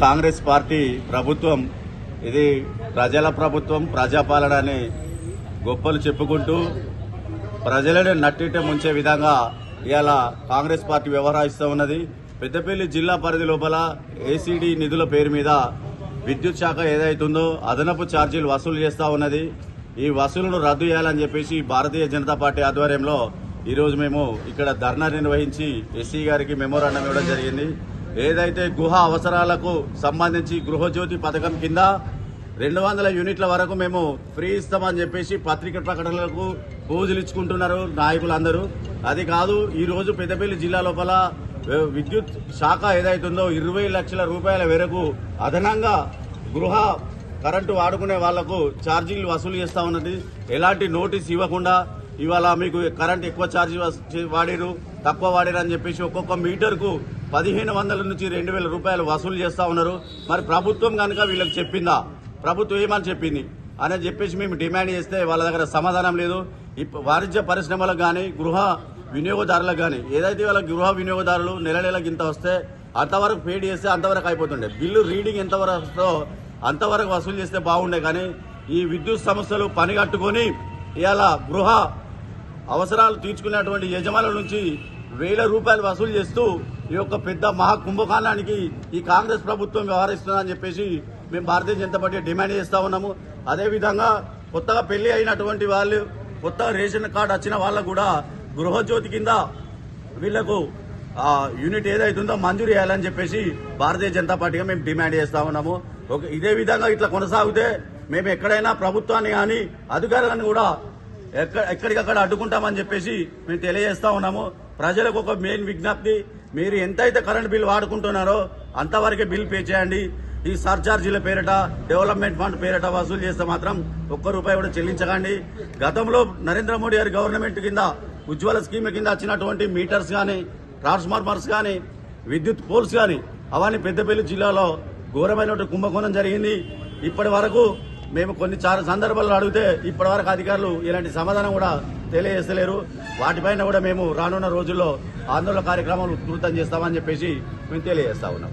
Congress party ప్రభుత్వం ఇది ప్రజల ప్రభుత్వం, ప్రజాపాలన అని గొప్పలు చెప్పుకుంటూ ప్రజలను నట్టింట ముంచే విధంగా ఇవాళ కాంగ్రెస్ పార్టీ వ్యవహరిస్తూ ఉన్నది. పెద్దపల్లి జిల్లా పరిధి లోపల ఏసీడీ నిధుల పేరు మీద విద్యుత్ శాఖ ఏదైతుందో అదనపు ఛార్జీలు వసూలు చేస్తూ ఉన్నది. ఈ వసూలును రద్దు చేయాలని చెప్పేసి భారతీయ జనతా పార్టీ ఆధ్వర్యంలో ఈరోజు మేము ఇక్కడ ధర్నా నిర్వహించి ఎస్సీ గారికి మెమోరాండం ఇవ్వడం జరిగింది. ఏదైతే గృహ అవసరాలకు సంబంధించి గృహజ్యోతి పథకం కింద 200 యూనిట్ల వరకు మేము ఫ్రీ ఇస్తామని చెప్పేసి పత్రిక ప్రకటనలకు పూజలు ఇచ్చుకుంటున్నారు నాయకులందరూ. అది కాదు, ఈ రోజు పెద్దపల్లి జిల్లా లోపల విద్యుత్ శాఖ ఏదైతుందో 20 లక్షల రూపాయల వరకు అదనంగా గృహ కరెంటు వాడుకునే వాళ్లకు ఛార్జీలు వసూలు చేస్తా ఉన్నది. ఎలాంటి నోటీస్ ఇవ్వకుండా ఇవాళ మీకు కరెంట్ ఎక్కువ ఛార్జీ వాడిరు, తక్కువ వాడిరు అని చెప్పేసి ఒక్కొక్క మీటర్కు 1500 నుంచి 2000 రూపాయలు వసూలు చేస్తా ఉన్నారు. మరి ప్రభుత్వం కనుక వీళ్ళకి చెప్పిందా? ప్రభుత్వం ఏమని చెప్పింది అని చెప్పేసి మేము డిమాండ్ చేస్తే వాళ్ళ దగ్గర సమాధానం లేదు. వాణిజ్య పరిశ్రమలకు కానీ గృహ వినియోగదారులకు కానీ ఏదైతే వాళ్ళ గృహ వినియోగదారులు నెలకి ఇంత వస్తే అంతవరకు పేడ్ చేస్తే అంతవరకు అయిపోతుండే, బిల్లు రీడింగ్ ఎంతవరకు వస్తుందో అంతవరకు వసూలు చేస్తే బాగుండే. కానీ ఈ విద్యుత్ సంస్థలు పని కట్టుకొని ఇవాళ గృహ అవసరాలు తీర్చుకునేటువంటి యజమానుల నుంచి 1000 రూపాయలు వసూలు చేస్తూ ఈ యొక్క పెద్ద మహా కుంభకోణానికి ఈ కాంగ్రెస్ ప్రభుత్వం వ్యవహరిస్తుందని చెప్పేసి మేము భారతీయ జనతా పార్టీ డిమాండ్ చేస్తా ఉన్నాము. అదేవిధంగా కొత్తగా పెళ్లి అయినటువంటి వాళ్ళు, కొత్తగా రేషన్ కార్డు వచ్చిన వాళ్ళకు కూడా గృహజ్యోతి కింద వీళ్లకు యూనిట్ ఏదైతుందో మంజూరు చేయాలని చెప్పేసి భారతీయ జనతా పార్టీగా మేము డిమాండ్ చేస్తా ఉన్నాము. ఇదే విధంగా ఇట్లా కొనసాగితే మేము ఎక్కడైనా ప్రభుత్వాన్ని కానీ అధికారులను కూడా ఎక్కడికక్కడ అడ్డుకుంటామని చెప్పేసి మేము తెలియజేస్తా ఉన్నాము. ప్రజలకు ఒక మెయిన్ విజ్ఞప్తి, మీరు ఎంతైతే కరెంట్ బిల్ వాడుకుంటున్నారో అంతవరకే బిల్ పే చేయండి. ఈ సర్చార్జీల పేరిట, డెవలప్మెంట్ ఫండ్ పేరిట వసూలు చేస్తే మాత్రం ₹1 కూడా చెల్లించకండి. గతంలో నరేంద్ర మోడీ గారి గవర్నమెంట్ కింద ఉజ్వల స్కీమ్ కింద వచ్చినటువంటి మీటర్స్ కానీ, ట్రాన్స్ఫార్మర్స్ కానీ, విద్యుత్ పోల్స్ కానీ అవన్నీ పెద్దపల్లి జిల్లాలో ఘోరమైనటువంటి కుంభకోణం జరిగింది. ఇప్పటి వరకు మేము కొన్ని సందర్భాల్లో అడిగితే ఇప్పటి వరకు అధికారులు ఇలాంటి సమాధానం కూడా తెలియజేస్తలేరు. వాటిపైన కూడా మేము రానున్న రోజుల్లో ఆందోళన కార్యక్రమాలు ఉధృతం చేస్తామని చెప్పేసి మేము తెలియజేస్తా ఉన్నాం.